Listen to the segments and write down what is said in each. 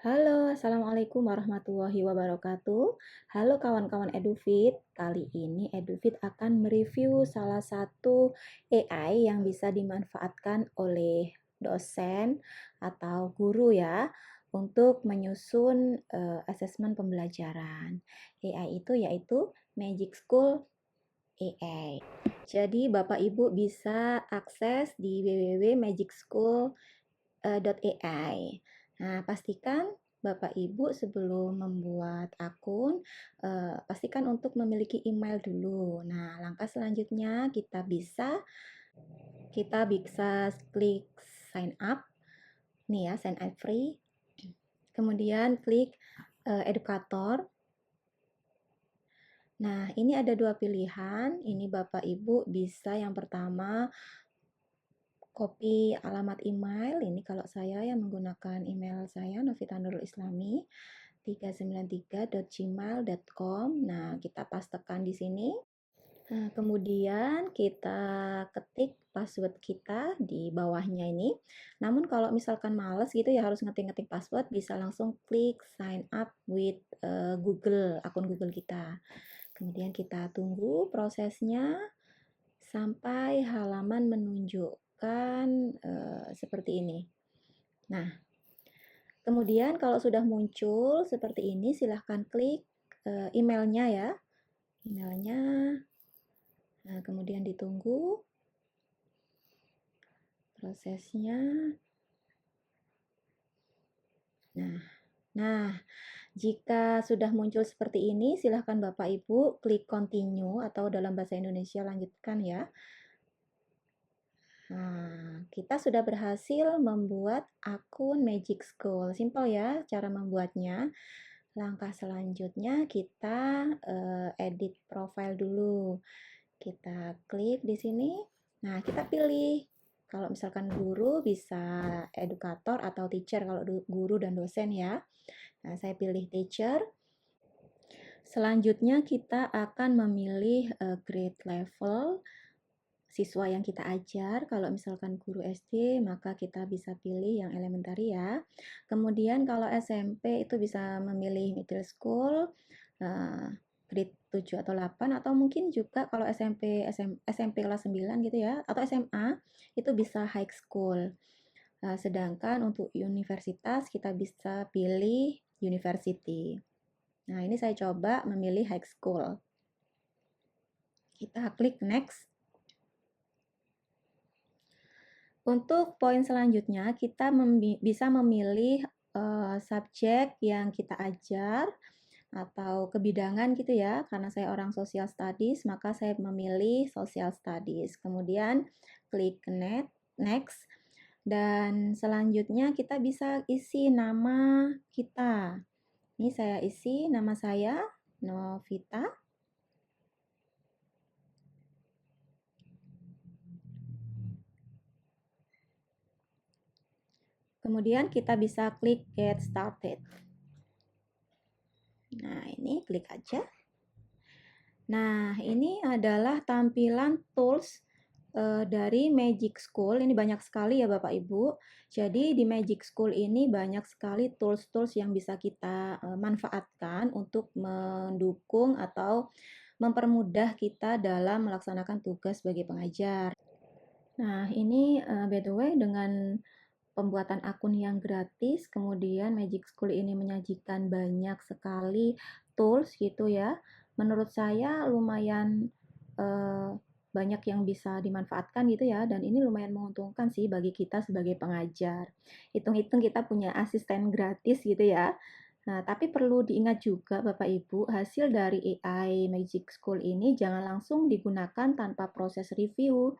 Halo, Assalamualaikum warahmatullahi wabarakatuh. Halo kawan-kawan EduFit, kali ini EduFit akan mereview salah satu AI yang bisa dimanfaatkan oleh dosen atau guru ya untuk menyusun asesmen pembelajaran. AI itu yaitu Magic School AI. Jadi Bapak Ibu bisa akses di www.magicschool.ai. Nah, pastikan Bapak Ibu sebelum membuat akun, pastikan untuk memiliki email dulu. Nah, langkah selanjutnya kita bisa klik sign up. Nih ya, sign up free. Kemudian klik edukator. Nah, ini ada dua pilihan. Ini Bapak Ibu bisa yang pertama copy alamat email. Ini kalau saya yang menggunakan email saya novitanurul-islami 393@gmail.com. Nah, kita pastekan di sini. Nah, kemudian kita ketik password kita di bawahnya ini. Namun kalau misalkan males gitu ya harus ngetik-ngetik password, bisa langsung klik sign up with Google, akun Google kita. Kemudian kita tunggu prosesnya sampai halaman menunjukkan seperti ini. Nah, kemudian kalau sudah muncul seperti ini, silahkan klik emailnya ya. Emailnya. Nah, kemudian ditunggu prosesnya. Nah, jika sudah muncul seperti ini, silahkan Bapak Ibu klik continue atau dalam bahasa Indonesia lanjutkan ya. Nah, kita sudah berhasil membuat akun Magic School. Simple ya cara membuatnya. Langkah selanjutnya kita edit profile dulu. Kita klik di sini. Nah, kita pilih. Kalau misalkan guru bisa edukator atau teacher kalau guru dan dosen ya. Nah, saya pilih teacher. Selanjutnya kita akan memilih grade level siswa yang kita ajar. Kalau misalkan guru SD, maka kita bisa pilih yang elementary ya. Kemudian kalau SMP itu bisa memilih middle school, grade 7 atau 8, atau mungkin juga kalau SMP kelas 9 gitu ya, atau SMA itu bisa high school. Sedangkan untuk universitas kita bisa pilih university. Nah, ini saya coba memilih high school. Kita klik next. Untuk poin selanjutnya, kita bisa memilih subjek yang kita ajar atau kebidangan gitu ya. Karena saya orang social studies, maka saya memilih social studies. Kemudian klik next. Dan selanjutnya kita bisa isi nama kita. Ini saya isi nama saya, Novita. Kemudian kita bisa klik get started. Nah, ini klik aja. Nah, ini adalah tampilan tools dari Magic School. Ini banyak sekali ya Bapak Ibu. Jadi di Magic School ini banyak sekali tools-tools yang bisa kita manfaatkan untuk mendukung atau mempermudah kita dalam melaksanakan tugas sebagai pengajar. Nah, ini by the way dengan pembuatan akun yang gratis, kemudian Magic School ini menyajikan banyak sekali tools gitu ya. Menurut saya lumayan banyak yang bisa dimanfaatkan gitu ya, dan ini lumayan menguntungkan sih bagi kita sebagai pengajar. Hitung-hitung kita punya asisten gratis gitu ya. Nah, tapi perlu diingat juga Bapak Ibu, hasil dari AI Magic School ini jangan langsung digunakan tanpa proses review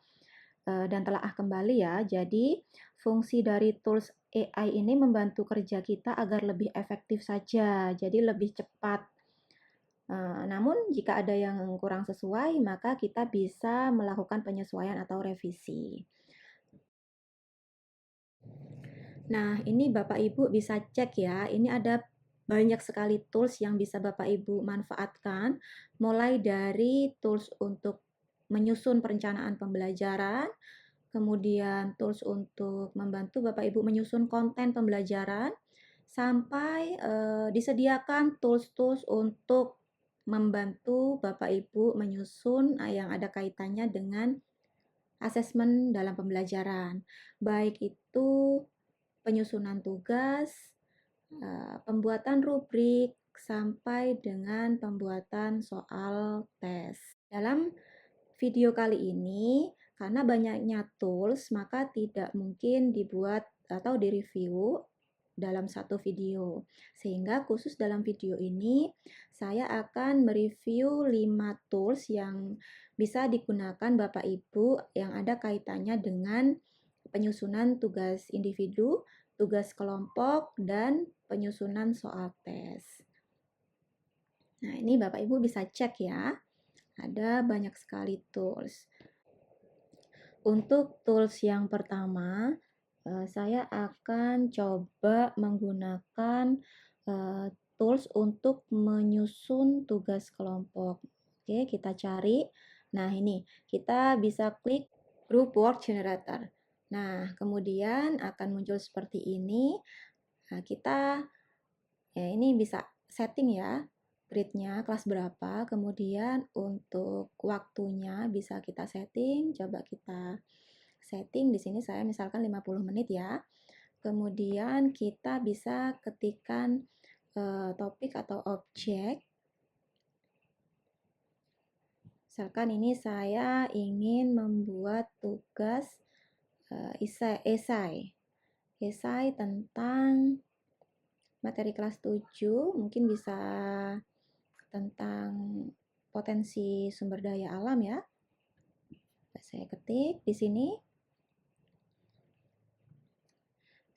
dan telaah kembali ya. Jadi, fungsi dari tools AI ini membantu kerja kita agar lebih efektif saja, jadi lebih cepat. Namun, jika ada yang kurang sesuai, maka kita bisa melakukan penyesuaian atau revisi. Nah, ini Bapak Ibu bisa cek ya, ini ada banyak sekali tools yang bisa Bapak Ibu manfaatkan, mulai dari tools untuk menyusun perencanaan pembelajaran, kemudian tools untuk membantu Bapak Ibu menyusun konten pembelajaran, sampai disediakan tools-tools untuk membantu Bapak Ibu menyusun yang ada kaitannya dengan asesmen dalam pembelajaran, baik itu penyusunan tugas, pembuatan rubrik, sampai dengan pembuatan soal tes. Dalam video kali ini, karena banyaknya tools, maka tidak mungkin dibuat atau direview dalam satu video. Sehingga khusus dalam video ini, saya akan mereview 5 tools yang bisa digunakan Bapak Ibu yang ada kaitannya dengan penyusunan tugas individu, tugas kelompok, dan penyusunan soal tes. Nah, ini Bapak Ibu bisa cek ya. Ada banyak sekali tools. Untuk tools yang pertama, saya akan coba menggunakan tools untuk menyusun tugas kelompok. Oke, kita cari. Nah, ini kita bisa klik Group Work Generator. Nah, kemudian akan muncul seperti ini. Nah, kita ini bisa setting ya, grade-nya kelas berapa, kemudian untuk waktunya bisa kita setting, coba kita setting di sini saya misalkan 50 menit ya. Kemudian kita bisa ketikkan topik atau objek. Misalkan ini saya ingin membuat tugas esai tentang materi kelas 7, mungkin bisa tentang potensi sumber daya alam ya. Saya ketik di sini.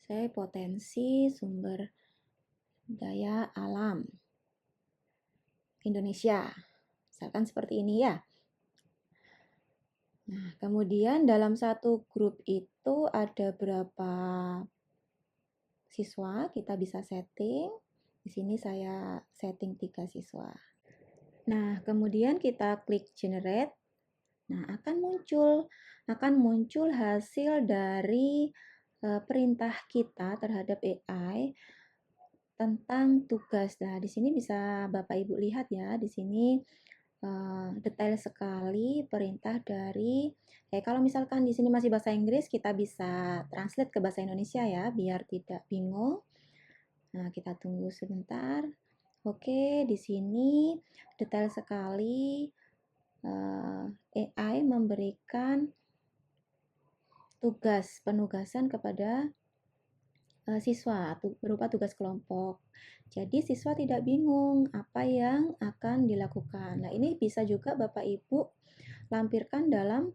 Saya potensi sumber daya alam Indonesia. Misalkan seperti ini ya. Nah, kemudian dalam satu grup itu ada berapa siswa, kita bisa setting. Di sini saya setting 3 siswa. Nah, kemudian kita klik generate. Nah, akan muncul hasil dari perintah kita terhadap AI tentang tugas. Nah, di sini bisa Bapak Ibu lihat ya, di sini detail sekali perintah dari kalau misalkan di sini masih bahasa Inggris, kita bisa translate ke bahasa Indonesia ya, biar tidak bingung. Nah, kita tunggu sebentar. Oke, di sini detail sekali AI memberikan penugasan kepada siswa berupa tugas kelompok. Jadi siswa tidak bingung apa yang akan dilakukan. Nah, ini bisa juga Bapak Ibu lampirkan dalam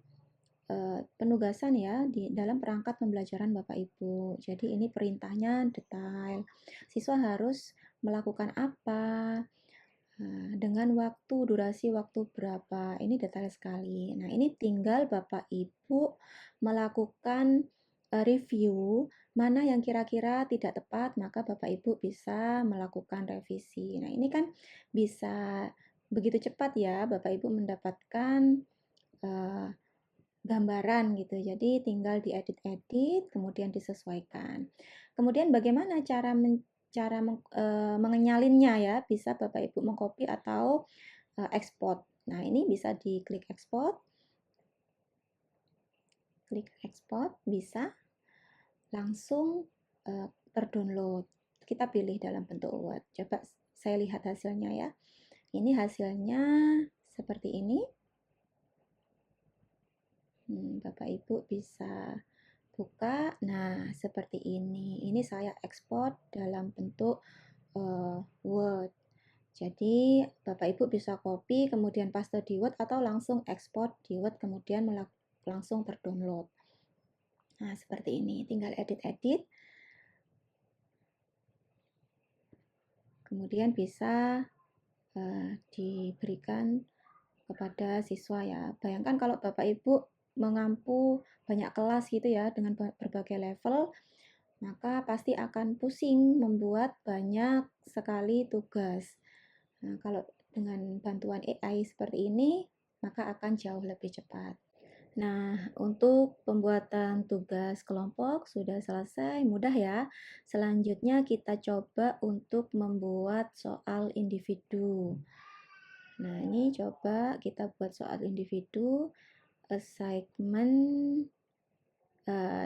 penugasan ya di dalam perangkat pembelajaran Bapak Ibu. Jadi ini perintahnya detail. Siswa harus melakukan apa, dengan durasi waktu berapa, ini detail sekali. Nah, ini tinggal Bapak Ibu melakukan review, mana yang kira-kira tidak tepat, maka Bapak Ibu bisa melakukan revisi. Nah, ini kan bisa begitu cepat ya, Bapak Ibu mendapatkan gambaran gitu. Jadi tinggal diedit-edit, kemudian disesuaikan. Kemudian bagaimana cara mengenyalinnya ya, bisa Bapak Ibu mengcopy atau export. Nah, ini bisa diklik export. Klik export, bisa langsung terdownload. Kita pilih dalam bentuk Word. Coba saya lihat hasilnya ya. Ini hasilnya seperti ini. Bapak Ibu bisa buka. Nah, seperti ini. Ini saya ekspor dalam bentuk Word. Jadi, Bapak Ibu bisa copy, kemudian paste di Word, atau langsung ekspor di Word, kemudian langsung terdownload. Nah, seperti ini. Tinggal edit-edit. Kemudian bisa diberikan kepada siswa ya. Bayangkan kalau Bapak Ibu mengampu banyak kelas gitu ya, dengan berbagai level, maka pasti akan pusing membuat banyak sekali tugas. Nah, kalau dengan bantuan AI seperti ini, maka akan jauh lebih cepat. Nah, untuk pembuatan tugas kelompok sudah selesai, mudah ya. Selanjutnya kita coba untuk membuat soal individu. Nah, ini coba kita buat soal individu, assignment,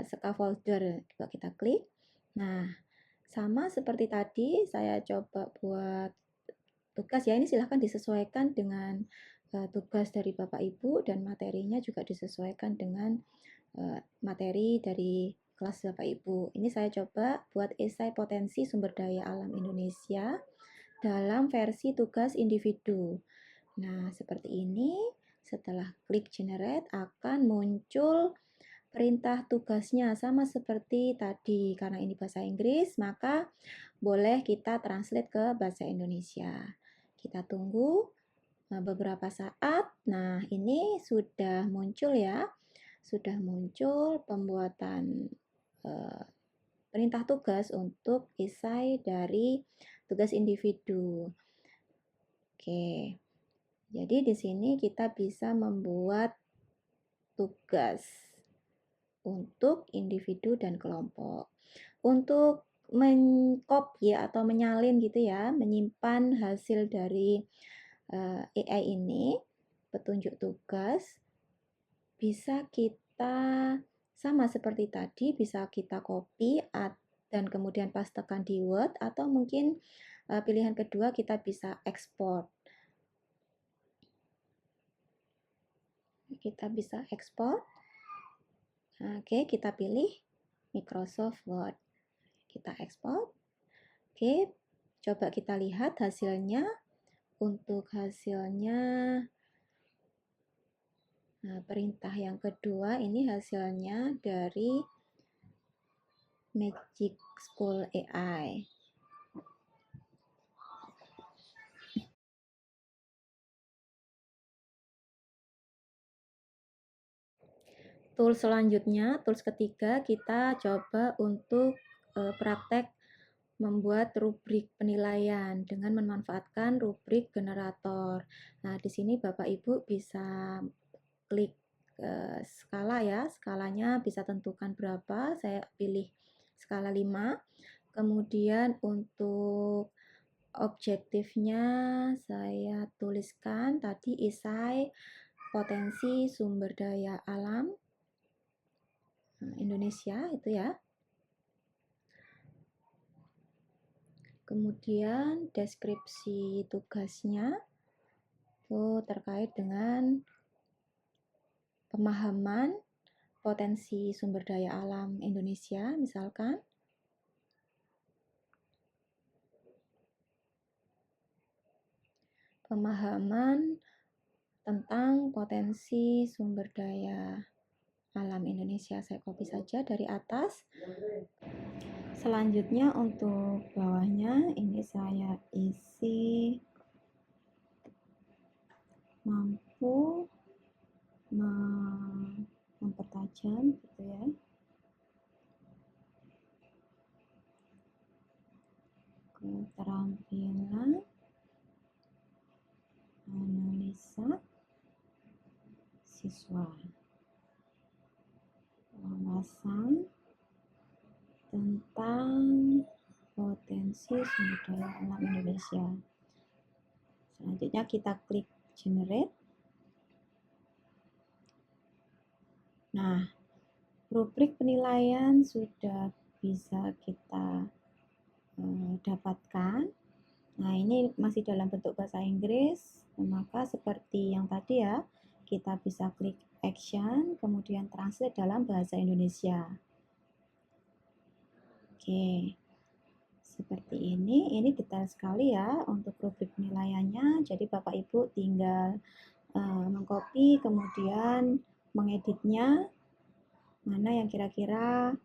scaffolder. Coba kita klik. Nah, sama seperti tadi, saya coba buat tugas ya, ini silahkan disesuaikan dengan tugas dari Bapak Ibu dan materinya juga disesuaikan dengan materi dari kelas Bapak Ibu. Ini saya coba buat esai potensi sumber daya alam Indonesia dalam versi tugas individu. Nah, seperti ini. Setelah klik generate akan muncul perintah tugasnya sama seperti tadi. Karena ini bahasa Inggris, maka boleh kita translate ke bahasa Indonesia. Kita tunggu beberapa saat. Nah, ini sudah muncul ya. Sudah muncul pembuatan perintah tugas untuk esai dari tugas individu. Oke. Jadi di sini kita bisa membuat tugas untuk individu dan kelompok. Untuk mengcopy atau menyalin gitu ya, menyimpan hasil dari AI ini, petunjuk tugas, bisa kita sama seperti tadi, bisa kita copy dan kemudian pastekan di Word, atau mungkin pilihan kedua kita bisa ekspor. Kita bisa ekspor. Oke, kita pilih Microsoft Word. Kita ekspor. Oke, coba kita lihat hasilnya. Untuk hasilnya, nah, perintah yang kedua ini hasilnya dari Magic School AI. Tools selanjutnya, tools ketiga, kita coba untuk praktek membuat rubrik penilaian dengan memanfaatkan rubrik generator. Nah, di sini Bapak Ibu bisa klik skala ya, skalanya bisa tentukan berapa, saya pilih skala 5. Kemudian untuk objektifnya saya tuliskan tadi esai potensi sumber daya alam Indonesia itu ya. Kemudian deskripsi tugasnya itu terkait dengan pemahaman potensi sumber daya alam Indonesia misalkan. Pemahaman tentang potensi sumber daya alam Indonesia, saya copy saja dari atas. Selanjutnya untuk bawahnya ini saya isi mampu mempertajam gitu ya. Keterampilan analisa siswa, wawasan tentang potensi sumber daya alam Indonesia. Selanjutnya kita klik generate. Nah, rubrik penilaian sudah bisa kita dapatkan. Nah, ini masih dalam bentuk bahasa Inggris, maka seperti yang tadi ya, kita bisa klik action, kemudian translate dalam bahasa Indonesia. Oke, seperti ini detail sekali ya untuk rubrik penilaiannya. Jadi Bapak Ibu tinggal mengcopy, kemudian mengeditnya, mana yang kira-kira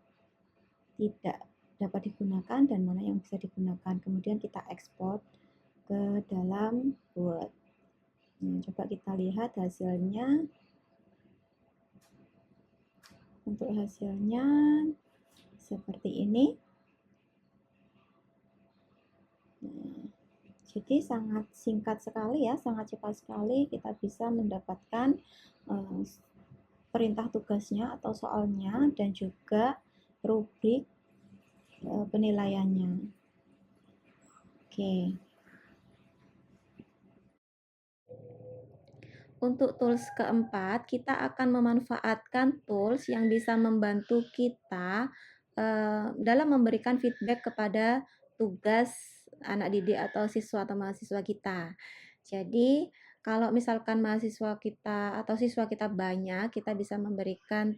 tidak dapat digunakan dan mana yang bisa digunakan. Kemudian kita ekspor ke dalam Word. Nah, coba kita lihat hasilnya. Untuk hasilnya seperti ini. Nah, jadi sangat singkat sekali ya, sangat cepat sekali kita bisa mendapatkan perintah tugasnya atau soalnya dan juga rubrik penilaiannya. Oke. Untuk tools keempat, kita akan memanfaatkan tools yang bisa membantu kita dalam memberikan feedback kepada tugas anak didik atau siswa atau mahasiswa kita. Jadi, kalau misalkan mahasiswa kita atau siswa kita banyak, kita bisa memberikan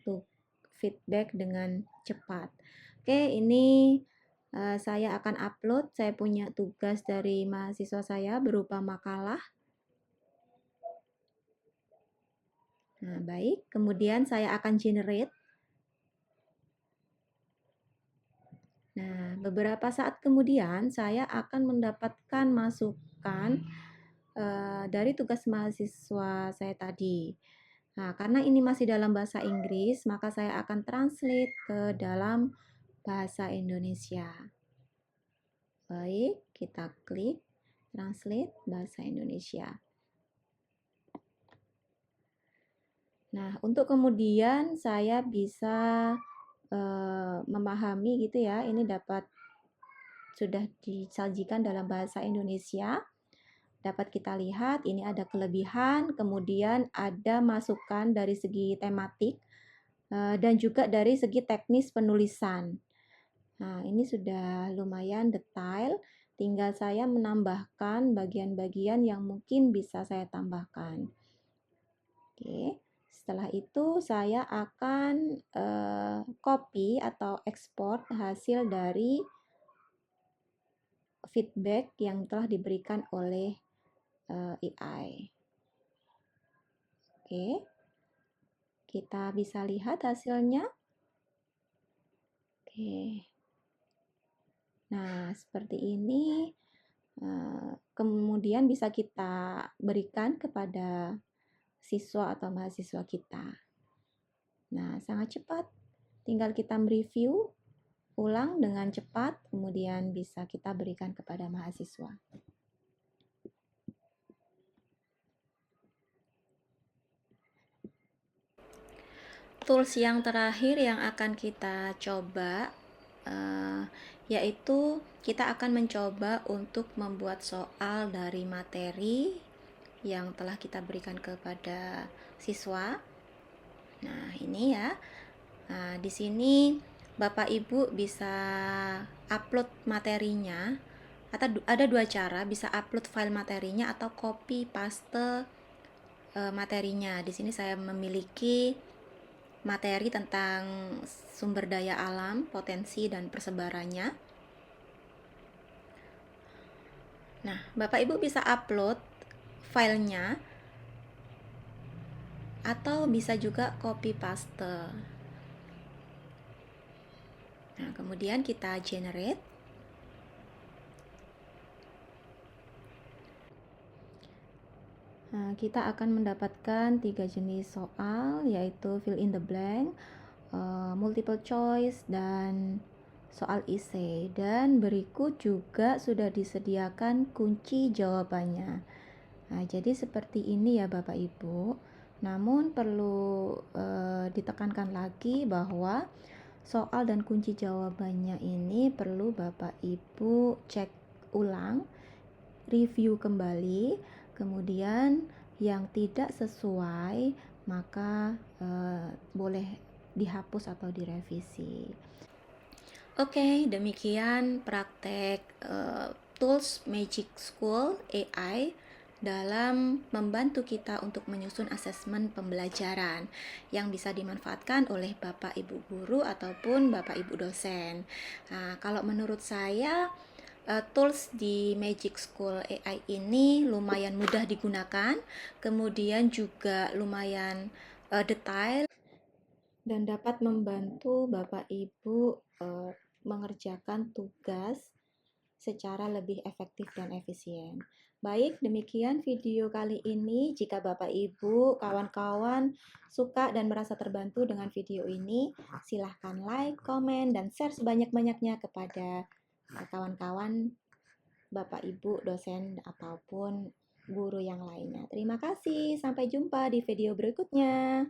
feedback dengan cepat. Oke, ini saya akan upload. Saya punya tugas dari mahasiswa saya berupa makalah. Nah, baik. Kemudian saya akan generate. Nah, beberapa saat kemudian saya akan mendapatkan masukan dari tugas mahasiswa saya tadi. Nah, karena ini masih dalam bahasa Inggris, maka saya akan translate ke dalam bahasa Indonesia. Baik, kita klik translate bahasa Indonesia. Nah, untuk kemudian saya bisa memahami gitu ya, ini sudah disajikan dalam bahasa Indonesia. Dapat kita lihat ini ada kelebihan, kemudian ada masukan dari segi tematik dan juga dari segi teknis penulisan. Nah, ini sudah lumayan detail, tinggal saya menambahkan bagian-bagian yang mungkin bisa saya tambahkan. Oke. Setelah itu saya akan copy atau ekspor hasil dari feedback yang telah diberikan oleh AI. Oke, kita bisa lihat hasilnya. Oke, nah seperti ini. Kemudian bisa kita berikan kepada siswa atau mahasiswa kita. Nah, sangat cepat. Tinggal kita mereview ulang dengan cepat, kemudian bisa kita berikan kepada mahasiswa. Tools yang terakhir yang akan kita coba yaitu kita akan mencoba untuk membuat soal dari materi yang telah kita berikan kepada siswa. Nah, ini ya. Nah, di sini Bapak Ibu bisa upload materinya, atau ada dua cara, bisa upload file materinya atau copy paste materinya. Di sini saya memiliki materi tentang sumber daya alam, potensi dan persebarannya. Nah, Bapak Ibu bisa upload filenya atau bisa juga copy paste. Nah, kemudian kita generate. Nah, kita akan mendapatkan 3 jenis soal, yaitu fill in the blank, multiple choice, dan soal essay. Dan berikut juga sudah disediakan kunci jawabannya. Nah, jadi seperti ini ya Bapak Ibu. Namun perlu ditekankan lagi bahwa soal dan kunci jawabannya ini perlu Bapak Ibu cek ulang, review kembali, kemudian yang tidak sesuai maka boleh dihapus atau direvisi. Oke, demikian praktek tools Magic School AI dalam membantu kita untuk menyusun asesmen pembelajaran yang bisa dimanfaatkan oleh Bapak Ibu guru ataupun Bapak Ibu dosen. Nah, kalau menurut saya tools di Magic School AI ini lumayan mudah digunakan, kemudian juga lumayan detail dan dapat membantu Bapak Ibu mengerjakan tugas secara lebih efektif dan efisien. Baik, demikian video kali ini. Jika Bapak Ibu, kawan-kawan suka dan merasa terbantu dengan video ini, silahkan like, komen, dan share sebanyak-banyaknya kepada kawan-kawan Bapak Ibu, dosen, ataupun guru yang lainnya. Terima kasih, sampai jumpa di video berikutnya.